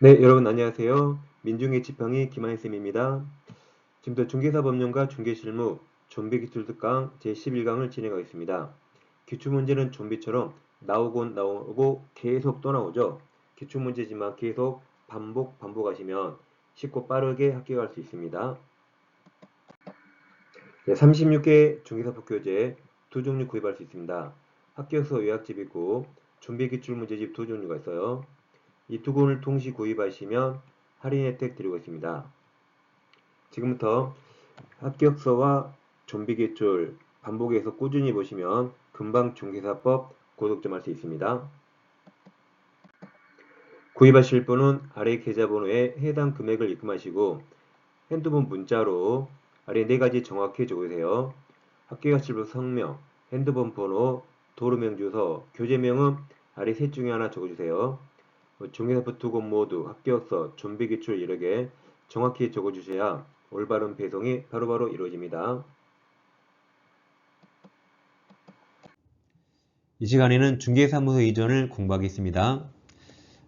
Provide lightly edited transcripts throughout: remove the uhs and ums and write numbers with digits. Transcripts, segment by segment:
네, 여러분 안녕하세요. 민중의 지팡이 김한희쌤입니다. 지금부터 중개사법령과 중개실무 좀비기술 특강 제11강을 진행하겠습니다. 기출문제는 좀비처럼 나오곤 나오고 계속 또 나오죠. 기출문제지만 계속 반복하시면 쉽고 빠르게 합격할 수 있습니다. 네, 36개 중개사법교재 두 종류 구입할 수 있습니다. 합격서 요약집 있고 좀비기출문제집 두 종류가 있어요. 이 두 권을 동시 구입하시면 할인 혜택 드리고 있습니다. 지금부터 합격서와 좀비기출 반복해서 꾸준히 보시면 금방 중개사법 고득점 할 수 있습니다. 구입하실 분은 아래 계좌번호에 해당 금액을 입금하시고 핸드폰 문자로 아래 4가지 정확히 적으세요. 합격하실 분 성명, 핸드폰 번호, 도로명 주소, 교재명은 아래 셋 중에 하나 적어주세요. 중개사법 두 권 모두 합격서, 좀비기출 여러 개 정확히 적어주셔야 올바른 배송이 바로바로 이루어집니다. 이 시간에는 중개사무소 이전을 공부하겠습니다.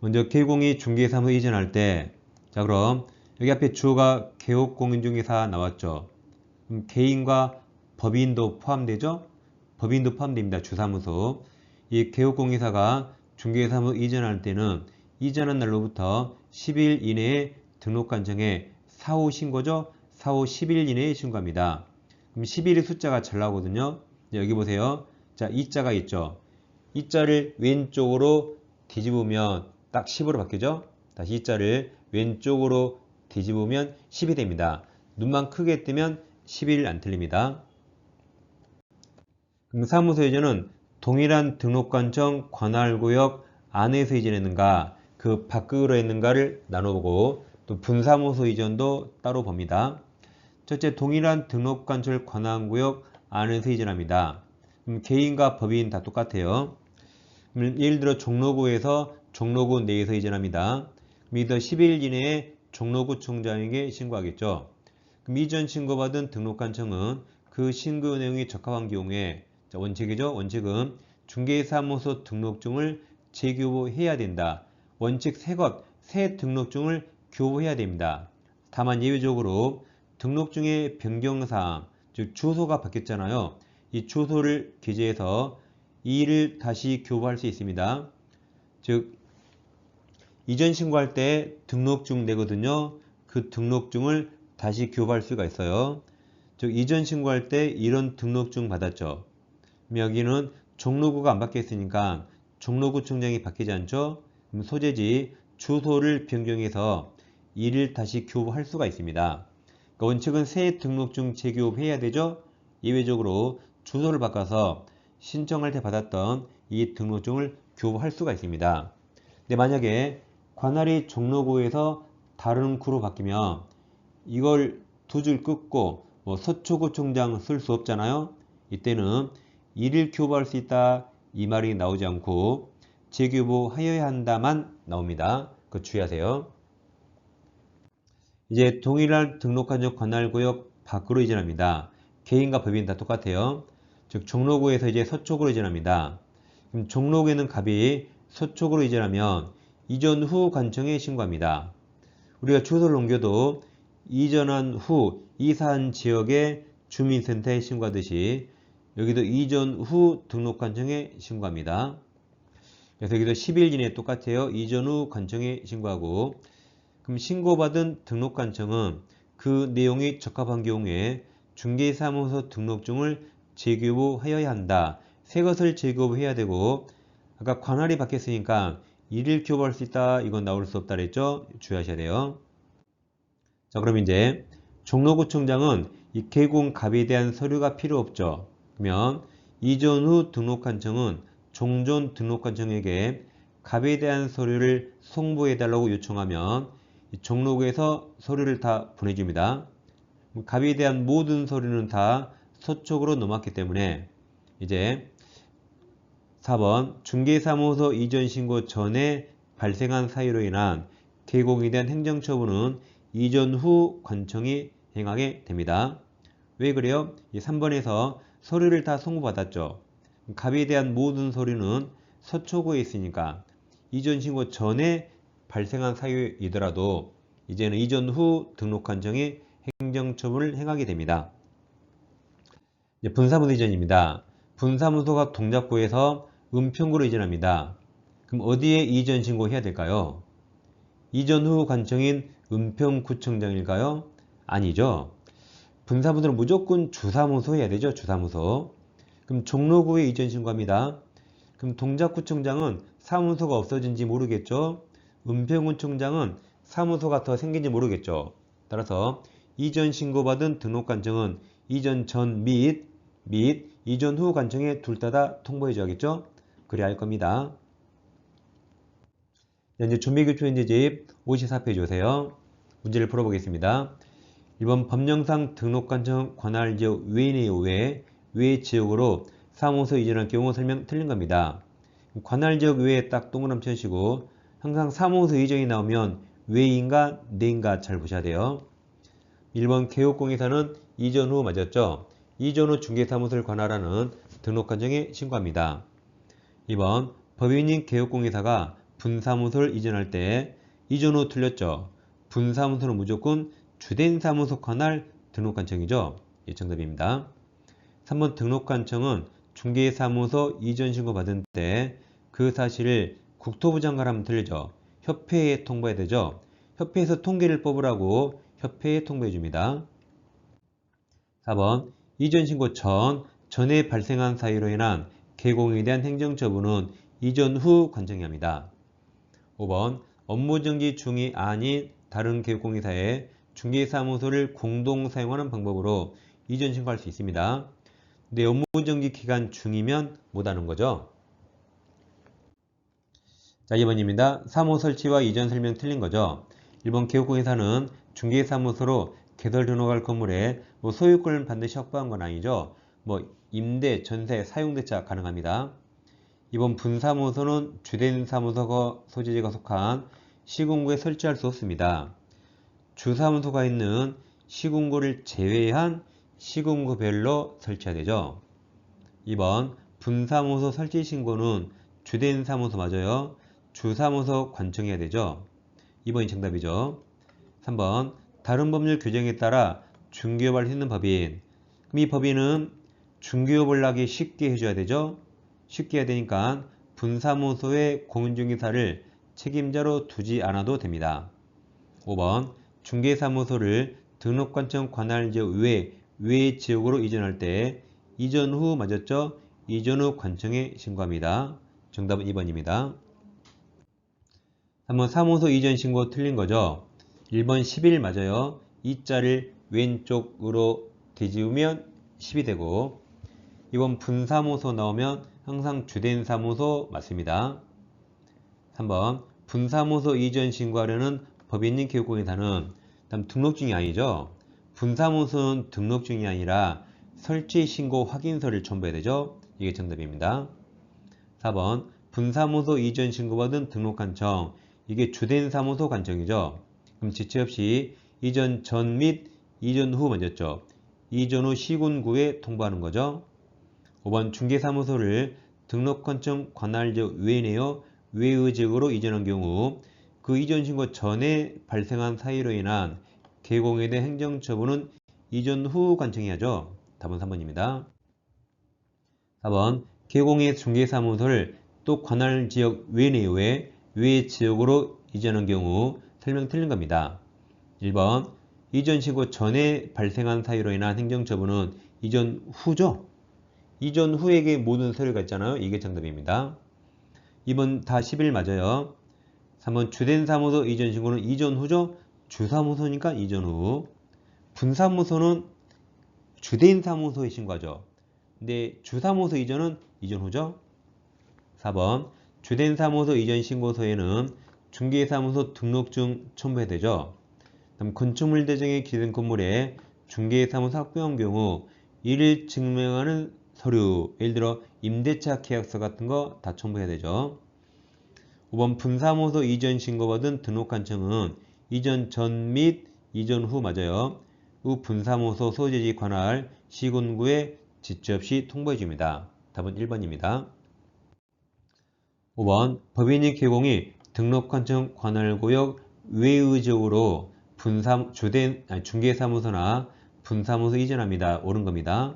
먼저 개공이 중개사무소 이전할 때, 자 그럼 여기 앞에 주어가 개업공인중개사 나왔죠. 그럼 개인과 법인도 포함되죠? 법인도 포함됩니다. 주사무소. 이 개업공인사가 중개사무소 이전할 때는 이전한 날로부터 10일 이내에 등록관청에 사후 신고죠? 사후 10일 이내에 신고합니다. 그럼 10일의 숫자가 잘 나오거든요. 여기 보세요. 자, 이자가 있죠. 이자를 왼쪽으로 뒤집으면 딱 10으로 바뀌죠. 다시 이자를 왼쪽으로 뒤집으면 10이 됩니다. 눈만 크게 뜨면 10일 안 틀립니다. 그럼 사무소 이전은 동일한 등록관청 관할구역 안에서 이전했는가 그 밖으로 했는가를 나눠보고 또 분사무소 이전도 따로 봅니다. 첫째, 동일한 등록관청 관할구역 안에서 이전합니다. 개인과 법인 다 똑같아요. 예를 들어 종로구에서 종로구 내에서 이전합니다. 이더 10일 이내에 종로구청장에게 신고하겠죠. 그럼 이전 신고받은 등록관청은 그 신고 내용이 적합한 경우에 원칙이죠. 원칙은 중개사무소 등록증을 재교부해야 된다. 원칙 새 등록증을 교부해야 됩니다. 다만 예외적으로 등록증의 변경사항, 즉 주소가 바뀌었잖아요. 이 주소를 기재해서 이를 다시 교부할 수 있습니다. 즉 이전 신고할 때 등록증 내거든요. 그 등록증을 다시 교부할 수가 있어요. 즉 이전 신고할 때 이런 등록증 받았죠. 여기는 종로구가 안 바뀌었으니까 종로구청장이 바뀌지 않죠. 그럼 소재지 주소를 변경해서 이를 다시 교부할 수가 있습니다. 그러니까 원칙은 새 등록증 재교부해야 되죠. 예외적으로 주소를 바꿔서 신청할 때 받았던 이 등록증을 교부할 수가 있습니다. 근데 만약에 관할이 종로구에서 다른 구로 바뀌면 이걸 두 줄 끊고 서초구청장 쓸 수 없잖아요. 이때는 이를 교부할 수 있다 이 말이 나오지 않고 재교부하여야 한다만 나옵니다. 그거 주의하세요. 이제 동일한 등록관청 관할구역 밖으로 이전합니다. 개인과 법인 다 똑같아요. 즉 종로구에서 이제 서초구로 이전합니다. 그럼 종로구에는 갑이 서초구로 이전하면 이전 후 관청에 신고합니다. 우리가 주소를 옮겨도 이전한 후 이사한 지역의 주민센터에 신고하듯이 여기도 이전 후 등록관청에 신고합니다. 그래서 여기도 10일 이내에 똑같아요. 이전 후 관청에 신고하고 그럼 신고받은 등록관청은 그 내용이 적합한 경우에 중개사무소 등록증을 재교부하여야 한다. 새 것을 재교부해야 되고 아까 관할이 바뀌었으니까 이를 교부할 수 있다. 이건 나올 수 없다 그랬죠? 주의하셔야 돼요. 자, 그럼 이제 종로구청장은 이 개공갑에 대한 서류가 필요 없죠. 그러면 이전 후 등록관청은 종전 등록관청에게 갑에 대한 서류를 송부해달라고 요청하면 종로구에서 서류를 다 보내줍니다. 갑에 대한 모든 서류는 다 서촉으로 넘었기 때문에 이제 4번 중개사무소 이전 신고 전에 발생한 사유로 인한 개공에 대한 행정처분은 이전 후 관청이 행하게 됩니다. 왜 그래요? 3번에서 서류를 다 송부받았죠. 갑에 대한 모든 서류는 서초구에 있으니까 이전 신고 전에 발생한 사유이더라도 이제는 이전 후 등록한 정의 행정처분을 행하게 됩니다. 이제 분사무소 이전입니다. 분사무소가 동작구에서 은평구로 이전합니다. 그럼 어디에 이전 신고해야 될까요? 이전 후 관청인 은평구청장일까요? 아니죠. 분사무소는 무조건 주사무소 해야 되죠. 주사무소. 그럼 종로구에 이전 신고합니다. 그럼 동작구청장은 사무소가 없어진지 모르겠죠. 은평구청장은 사무소가 더 생긴지 모르겠죠. 따라서 이전 신고받은 등록관청은 이전 전 및 이전 후 관청에 둘 다 통보해줘야겠죠. 그래야 할 겁니다. 이제 준비교초인지집 54페이지 오세요. 문제를 풀어보겠습니다. 1번 법령상 등록관청 관할지역 외인의 외 지역으로 사무소 이전할 경우 설명 틀린 겁니다. 관할지역 외에 딱 동그라미 쳐주시고 항상 사무소 이전이 나오면 외인가 내인가 잘 보셔야 돼요. 1번 개업공예사는 이전 후 맞았죠. 이전 후 중개사무소를 관할하는 등록관청에 신고합니다. 2번 법인인 개업공예사가 분사무소를 이전할 때 이전 후 틀렸죠. 분사무소는 무조건 주된 사무소 관할 등록관청이죠. 이 정답입니다. 3번 등록관청은 중개사무소 이전 신고 받은 때 그 사실을 국토부 장관에 하면 틀리죠. 협회에 통보해야 되죠. 협회에서 통계를 뽑으라고 협회에 통보해 줍니다. 4번 이전 신고 전에 발생한 사유로 인한 개공에 대한 행정처분은 이전 후 관청이 합니다. 5번 업무정지 중이 아닌 다른 개공회사에 중개사무소를 공동 사용하는 방법으로 이전 신고할 수 있습니다. 근데 업무정지 기간 중이면 못하는 거죠. 자, 2번입니다. 사무 설치와 이전 설명 틀린 거죠. 1번 개업공예사는 중개사무소로 개설 등록할 건물에 소유권을 반드시 확보한 건 아니죠. 임대, 전세, 사용대차 가능합니다. 2번 분사무소는 주된 사무소 소재지가 속한 시군구에 설치할 수 없습니다. 주사무소가 있는 시군구를 제외한 시군구별로 설치해야 되죠. 2번 분사무소 설치 신고는 주된 사무소 맞아요. 주사무소 관청해야 되죠. 2번이 정답이죠. 3번 다른 법률 규정에 따라 중개업을 했는 법인. 그럼 이 법인은 중개업을 하기 쉽게 해줘야 되죠. 쉽게 해야 되니까 분사무소의 공인중개사를 책임자로 두지 않아도 됩니다. 5번 중개사무소를 등록관청 관할지역 외 지역으로 이전할 때 이전 후 맞았죠? 이전 후 관청에 신고합니다. 정답은 2번입니다. 3번 사무소 이전 신고 틀린 거죠. 1번 11 맞아요. 이자를 왼쪽으로 뒤집으면 10이 되고 2번 분사무소 나오면 항상 주된 사무소 맞습니다. 3번 분사무소 이전 신고하려는 법인인 개업공예사는 다음 등록증이 아니죠. 분사무소는 등록증이 아니라 설치 신고 확인서를 첨부해야 되죠. 이게 정답입니다. 4번 분사무소 이전 신고받은 등록관청. 이게 주된 사무소 관청이죠. 그럼 지체 없이 이전 전 및 이전 후 맞았죠. 이전 후 시군구에 통보하는 거죠. 5번 중개사무소를 등록관청 관할지역 외내요 외의 지역으로 이전한 경우 그 이전 신고 전에 발생한 사유로 인한 개공에 대한 행정처분은 이전 후 관청해야죠. 답은 3번입니다. 4번 개공의 중개사무소를 또 관할지역 외내외 외 지역으로 이전한 경우 설명 틀린 겁니다. 1번 이전 신고 전에 발생한 사유로 인한 행정처분은 이전 후죠. 이전 후에게 모든 서류가 있잖아요. 이게 정답입니다. 2번 다 11 맞아요. 3번 주된 사무소 이전 신고는 이전 후죠. 주사무소니까 이전 후. 분사무소는 주된 사무소에 신고하죠. 근데 주사무소 이전은 이전 후죠. 4번 주된 사무소 이전 신고서에는 중개사무소 등록증 첨부해야 되죠. 다음 건축물 대정에 기재된 건물에 중개사무소 확보한 경우 이를 증명하는 서류, 예를 들어 임대차 계약서 같은 거 다 첨부해야 되죠. 5번 분사무소 이전 신고받은 등록관청은 이전 전 및 이전 후 맞아요. 후 분사무소 소재지 관할 시군구에 지체 없이 통보해 줍니다. 답은 1번입니다. 5번 법인인 개공이 등록관청 관할구역 외의 지역으로 중개사무소나 분사무소 이전합니다. 옳은 겁니다.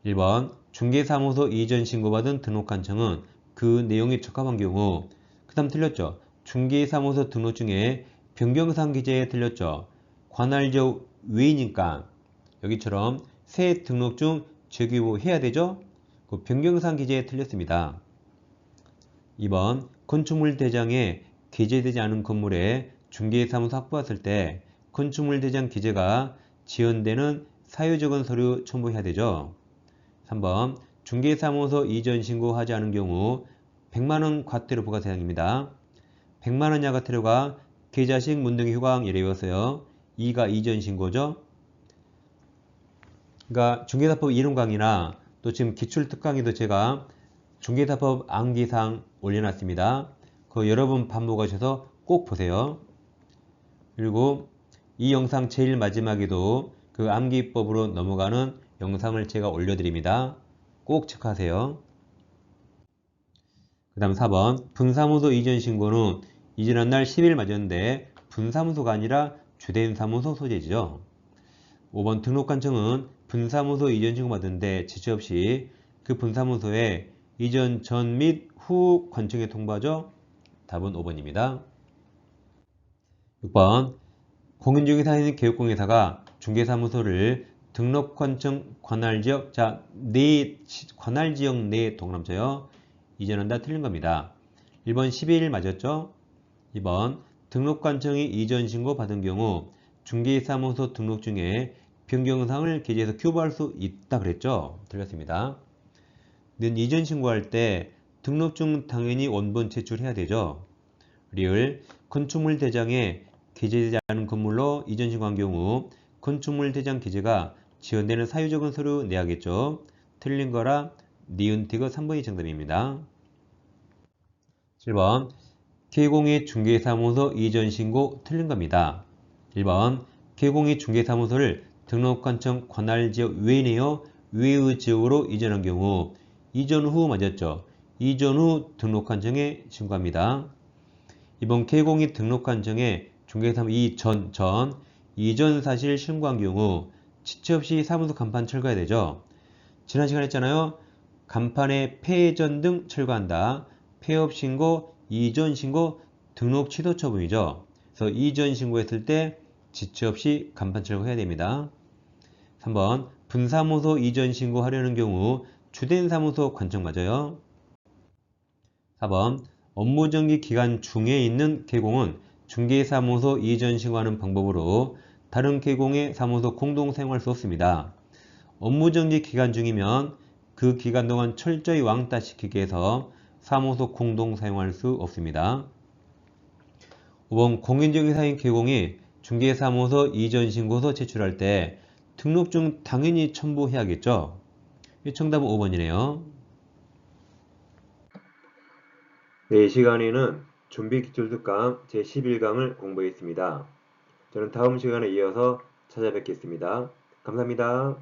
1번 중개사무소 이전 신고받은 등록관청은 그 내용에 적합한 경우 그 다음 틀렸죠. 중개사무소 등록 중에 변경사항 기재에 틀렸죠. 관할지역 외이니까 여기처럼 새 등록 중 재규보 해야 되죠. 그 변경사항 기재에 틀렸습니다. 2번 건축물 대장에 기재되지 않은 건물에 중개사무소 확보했을 때 건축물 대장 기재가 지연되는 사유적은 서류 첨부해야 되죠. 3번 중개사무소 이전 신고하지 않은 경우 100만원 과태료 부과 대상입니다. 100만원 이하 과태료가 계좌식 문등기 휴강 예를 외웠어요. 2가 이전 신고죠. 그러니까 중개사법 이론 강의나 또 지금 기출 특강에도 제가 중개사법 암기사항 올려놨습니다. 그거 여러분 반복하셔서 꼭 보세요. 그리고 이 영상 제일 마지막에도 그 암기법으로 넘어가는 영상을 제가 올려드립니다. 꼭 체크하세요. 그 다음 4번 분사무소 이전 신고는 이전한 날 10일 맞았는데 분사무소가 아니라 주된 사무소 소재지죠. 5번 등록관청은 분사무소 이전 신고 받은데 지체 없이 그 분사무소에 이전 전 및 후 관청에 통보하죠. 답은 5번입니다. 6번 공인중개사에 있는 개업공개사가 중개사무소를 등록관청 관할지역 관할지역 내 동그라미쳐요. 이전한다 틀린 겁니다. 1번 12일 맞았죠. 2번 등록관청이 이전 신고 받은 경우 중개사무소 등록 중에 변경사항을 기재해서 교부할 수 있다 그랬죠. 틀렸습니다. 는 이전 신고할 때 등록 중 당연히 원본 제출해야 되죠. 리을 건축물 대장에 기재되지 않은 건물로 이전 신고한 경우 건축물 대장 기재가 지연되는 사유적은 서류 내야겠죠. 틀린 거라 니은티그 3번이 정답입니다. 7번 개공의 중개사무소 이전 신고 틀린 겁니다. 1번 개공의 중개사무소를 등록관청 관할지역 외내요 외의 지역으로 이전한 경우 이전 후 맞았죠. 이전 후 등록관청에 신고합니다. 이번 개공이 등록관청에 중개사무소 이전 사실 신고한 경우 지체 없이 사무소 간판 철거해야 되죠. 지난 시간에 했잖아요. 간판에 폐전 등 철거한다. 폐업 신고, 이전 신고, 등록 취소 처분이죠. 그래서 이전 신고했을 때 지체 없이 간판 철거해야 됩니다. 3번 분사무소 이전 신고하려는 경우 주된 사무소 관청 맞아요. 4번 업무정지 기간 중에 있는 개공은 중개사무소 이전 신고하는 방법으로 다른 개공의 사무소 공동 사용할 수 없습니다. 업무정지 기간 중이면 그 기간 동안 철저히 왕따시키기 위해서 사무소 공동 사용할 수 없습니다. 5번 공인중개사인 개공이 중개사무소 이전 신고서 제출할 때 등록 중 당연히 첨부해야겠죠. 정답은 5번이네요. 네, 이 시간에는 준비기출특강 제11강을 공부했습니다. 저는 다음 시간에 이어서 찾아뵙겠습니다. 감사합니다.